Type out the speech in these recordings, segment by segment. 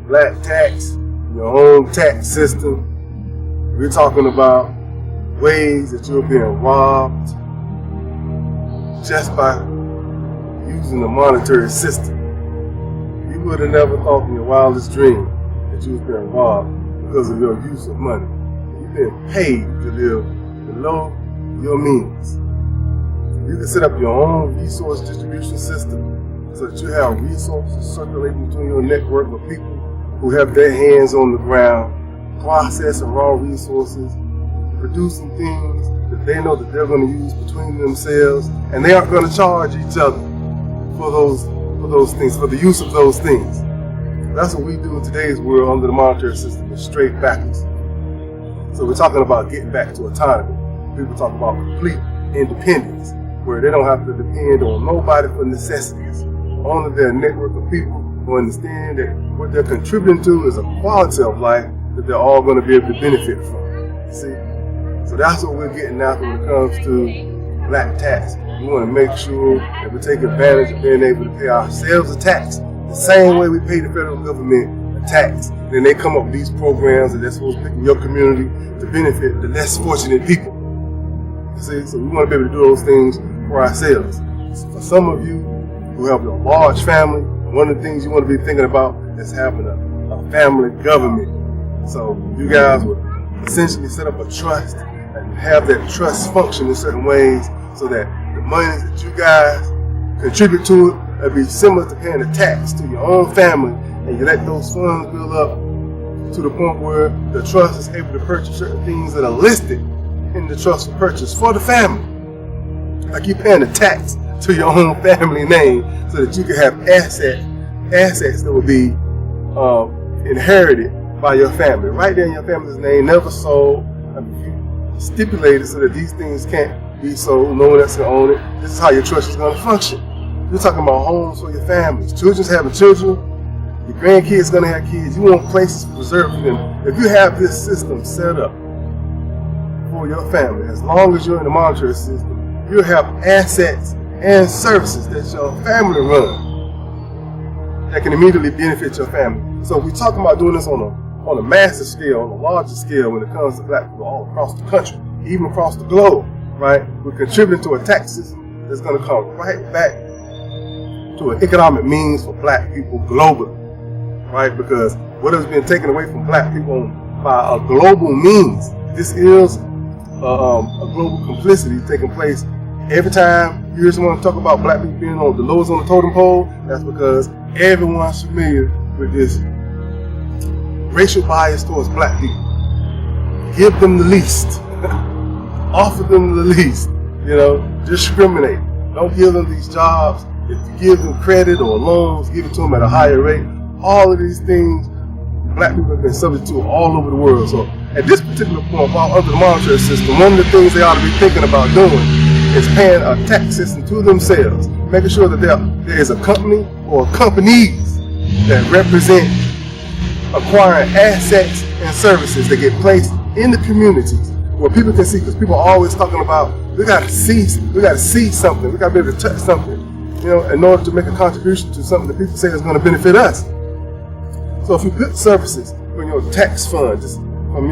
black tax, your own tax system. We're talking about ways that you're being robbed just by using the monetary system. You would have never thought in your wildest dream that you was being robbed because of your use of money. You've been paid to live below your means. You can set up your own resource distribution system so that you have resources circulating between your network of people who have their hands on the ground, processing raw resources, producing things that they know that they're going to use between themselves, and they aren't going to charge each other for those things, for the use of those things. That's what we do in today's world under the monetary system, is straight backwards. So we're talking about getting back to autonomy. People talk about complete independence, where they don't have to depend on nobody for necessities. Only their network of people who understand that what they're contributing to is a quality of life that they're all going to be able to benefit from. See? So that's what we're getting after when it comes to black tax. We want to make sure that we take advantage of being able to pay ourselves a tax the same way we pay the federal government a tax. Then they come up with these programs that they're supposed to pick in your community to benefit the less fortunate people. See? So we want to be able to do those things for ourselves. So for some of you who have a large family, one of the things you want to be thinking about is having a family government. So you guys would essentially set up a trust and have that trust function in certain ways so that the money that you guys contribute to it will be similar to paying a tax to your own family, and you let those funds build up to the point where the trust is able to purchase certain things that are listed in the trust for purchase for the family. Like you paying a tax to your own family name so that you can have assets that will be inherited by your family. Right there in your family's name, never sold. You stipulated so that these things can't be sold, no one else can own it. This is how your trust is going to function. You're talking about homes for your families. Children's having children. Your grandkids going to have kids. You want places preserved for them. If you have this system set up for your family, as long as you're in the monetary system, you'll have assets and services that your family run that can immediately benefit your family. So we're talking about doing this on a massive scale, on a larger scale when it comes to black people all across the country, even across the globe, right? We're contributing to a tax system that's going to come right back to an economic means for black people globally, right? Because what has been taken away from black people by a global means, this is a global complicity taking place. Every time you hear someone talk about black people being on the lowest on the totem pole, that's because everyone's familiar with this racial bias towards black people. Give them the least. Offer them the least. Discriminate. Don't give them these jobs. If you give them credit or loans, give it to them at a higher rate. All of these things black people have been subject to all over the world. So at this particular point, while under the monetary system, one of the things they ought to be thinking about doing is paying a tax system to themselves, making sure that there is a company or companies that represent acquiring assets and services that get placed in the communities where people can see, because people are always talking about we got to see something, we got to be able to touch something, in order to make a contribution to something that people say is going to benefit us. So if you put services from your tax fund, just from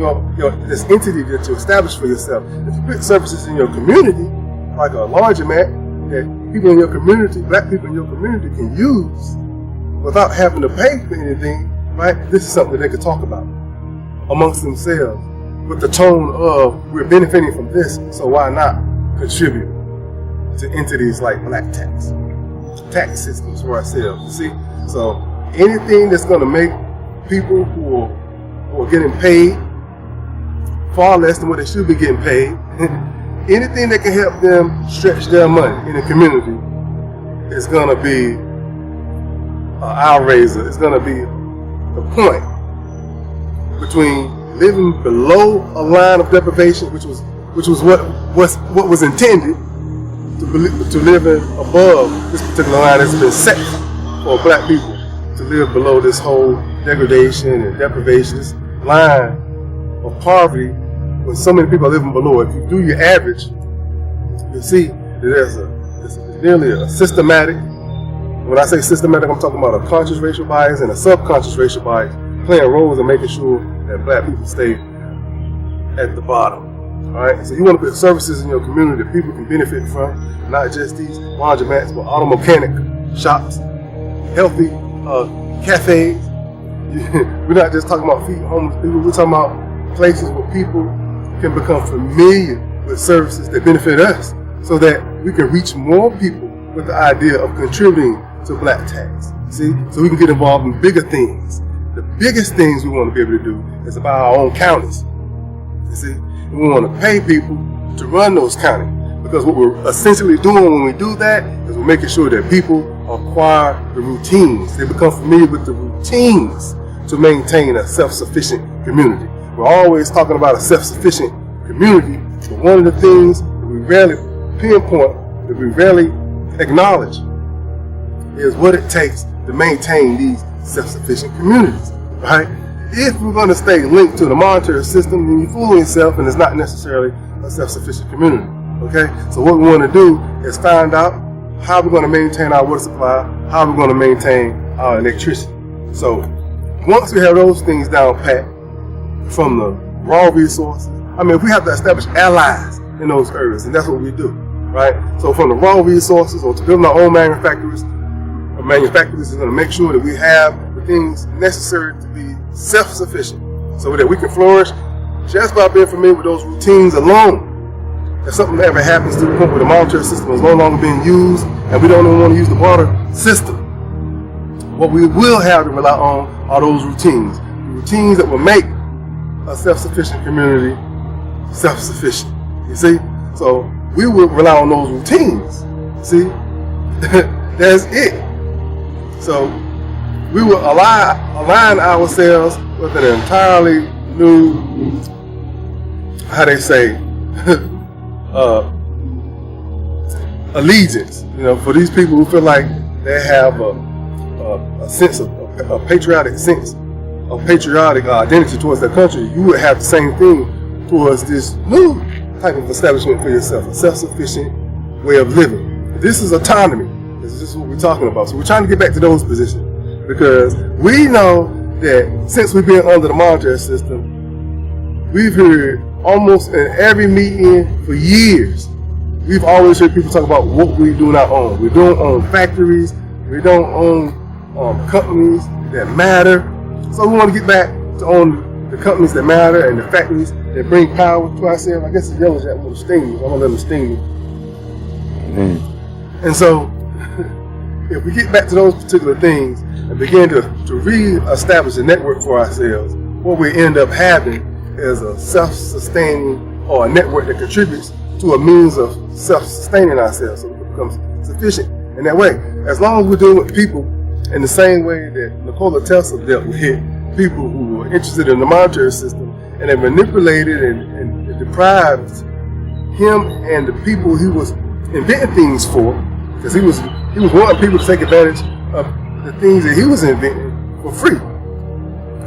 this entity that you establish for yourself, if you put services in your community, like a laundromat that people in your community, black people in your community can use without having to pay for anything, right? This is something that they can talk about amongst themselves with the tone of, we're benefiting from this, so why not contribute to entities like BlackTax, tax systems for ourselves, you see? So anything that's going to make people who are getting paid far less than what they should be getting paid, anything that can help them stretch their money in the community is going to be an eye raiser. It's going to be the point between living below a line of deprivation, which was what was intended, to living above this particular line that's been set for black people to live below this whole degradation and deprivation, this line of poverty. When so many people are living below, if you do your average, you'll see that there's nearly a systematic, when I say systematic, I'm talking about a conscious racial bias and a subconscious racial bias playing roles in making sure that black people stay at the bottom. Alright, so you want to put services in your community that people can benefit from, not just these laundromats, but auto mechanic shops, healthy cafes. We're not just talking about feeding homeless people, we're talking about places where people can become familiar with services that benefit us so that we can reach more people with the idea of contributing to Black Tax. See, so we can get involved in bigger things. The biggest things we want to be able to do is about our own counties. You see, and we want to pay people to run those counties, because what we're essentially doing when we do that is we're making sure that people acquire the routines. They become familiar with the routines to maintain a self-sufficient community. We're always talking about a self-sufficient community, but one of the things that we rarely pinpoint, that we rarely acknowledge, is what it takes to maintain these self-sufficient communities, right? If we're going to stay linked to the monetary system, then you're fooling yourself, and it's not necessarily a self-sufficient community, okay? So what we want to do is find out how we're going to maintain our water supply, how we're going to maintain our electricity. So once we have those things down pat, from the raw resources, I mean, we have to establish allies in those areas, and that's what we do, right? So from the raw resources, or to build our own manufacturers is going to make sure that we have the things necessary to be self-sufficient so that we can flourish just by being familiar with those routines alone. If something ever happens to the point where the monetary system is no longer being used and we don't even want to use the water system, what we will have to rely on are those routines. The routines that will make a self-sufficient community self-sufficient. You see? So we will rely on those routines. See? That's it. So we will align ourselves with an entirely new, how they say, allegiance. You know, for these people who feel like they have a sense of a patriotic sense, of patriotic identity towards their country, you would have the same thing towards this new type of establishment for yourself, a self-sufficient way of living. This is autonomy. This is what we're talking about. So we're trying to get back to those positions, because we know that since we've been under the monetary system, we've heard almost in every meeting for years, we've always heard people talk about what we do not own. We don't own factories. We don't own companies that matter. So we want to get back to own the companies that matter and the factories that bring power to ourselves. I guess the yellow jacket will sting me. I'm going to let them sting me. Mm-hmm. And so if we get back to those particular things and begin to re-establish a network for ourselves, what we end up having is a self-sustaining, or a network that contributes to a means of self-sustaining ourselves, so it becomes sufficient in that way. As long as we're dealing with people in the same way that Nikola Tesla dealt with people who were interested in the monetary system, and they manipulated and deprived him and the people he was inventing things for, because he was wanting people to take advantage of the things that he was inventing for free.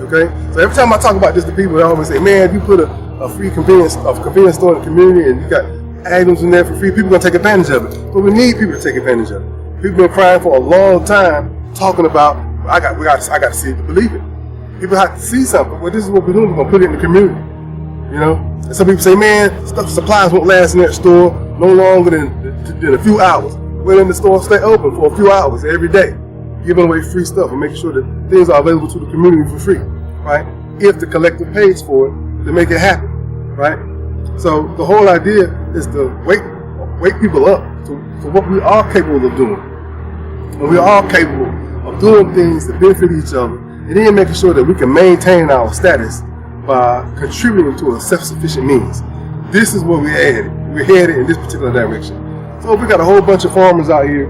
Okay? So every time I talk about this to people, they always say, man, if you put a free convenience store in the community and you got items in there for free, people are going to take advantage of it. But we need people to take advantage of it. People have been crying for a long time, talking about, I got to see it to believe it. People have to see something. Well, this is what we're doing. We're going to put it in the community. You know? And some people say, man, supplies won't last in that store no longer than a few hours. Well, in the store, stay open for a few hours every day, giving away free stuff and making sure that things are available to the community for free, right? If the collective pays for it, to make it happen, right? So the whole idea is to wake people up to what we are capable of doing. And we are capable of doing things that benefit each other, and then making sure that we can maintain our status by contributing to a self-sufficient means. This is where we're headed. We're headed in this particular direction. So if we got a whole bunch of farmers out here,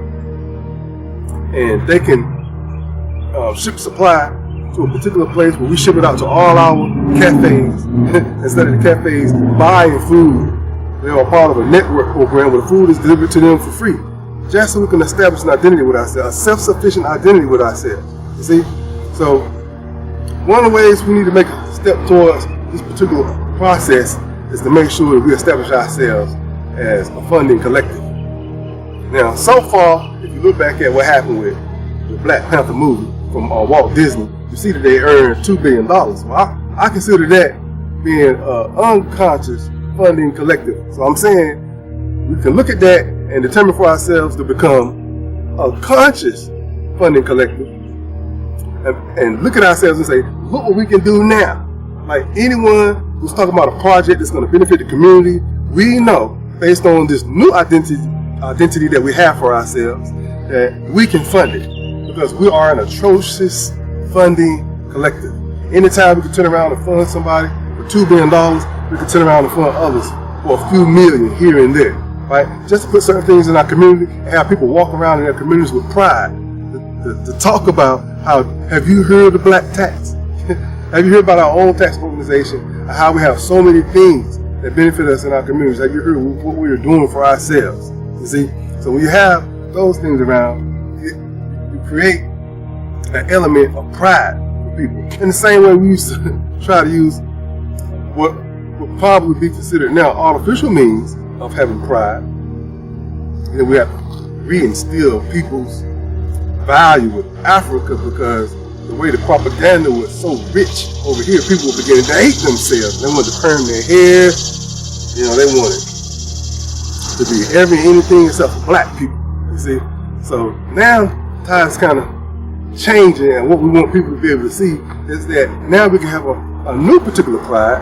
and they can ship supply to a particular place where we ship it out to all our cafes, instead of the cafes buying food, they are part of a network program where the food is delivered to them for free, just so we can establish an identity with ourselves, a self-sufficient identity with ourselves. You see? So one of the ways we need to make a step towards this particular process is to make sure that we establish ourselves as a funding collective. Now, so far, if you look back at what happened with the Black Panther movie from Walt Disney, you see that they earn $2 billion. Well, I consider that being an unconscious funding collective. So I'm saying we can look at that and determine for ourselves to become a conscious funding collective and look at ourselves and say, look what we can do now. Like anyone who's talking about a project that's going to benefit the community, we know based on this new identity that we have for ourselves that we can fund it because we are an atrocious funding collective. Anytime we can turn around and fund somebody for $2 billion, we can turn around and fund others for a few million here and there, right? Just to put certain things in our community and have people walk around in their communities with pride to talk about how, have you heard of BlackTax? Have you heard about our own tax organization, how we have so many things that benefit us in our communities? Have you heard what we are doing for ourselves? You see? So when you have those things around, you create an element of pride for people. In the same way we used to try to use what would probably be considered now artificial means of having pride. And we have to reinstill people's value with Africa because the way the propaganda was so rich over here, people were beginning to hate themselves. They wanted to perm their hair. They wanted to be anything except for black people. You see? So now times kind of changing, and what we want people to be able to see is that now we can have a new particular pride,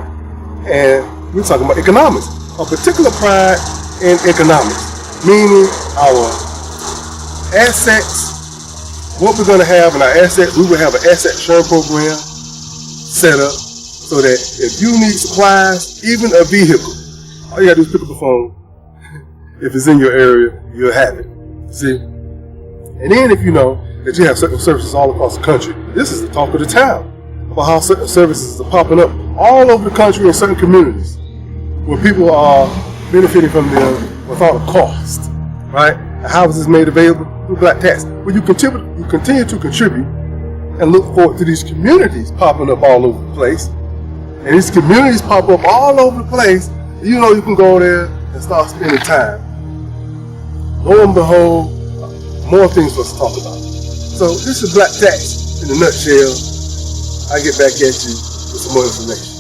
and we're talking about economics. A particular pride in economics, meaning our assets. What we're going to have in our assets, we will have an asset sharing program set up so that if you need supplies, even a vehicle, all you got to do is pick up the phone. If it's in your area, you'll have it. See? And then if you know that you have certain services all across the country, this is the talk of the town about how certain services are popping up all over the country in certain communities where people are benefiting from them without a cost, right? And how is this made available? Through BlackTax. Well, you continue to contribute and look forward to these communities popping up all over the place. And these communities pop up all over the place. You know you can go there and start spending time. Lo and behold, more things for us to talk about. So this is BlackTax in a nutshell. I get back at you with some more information.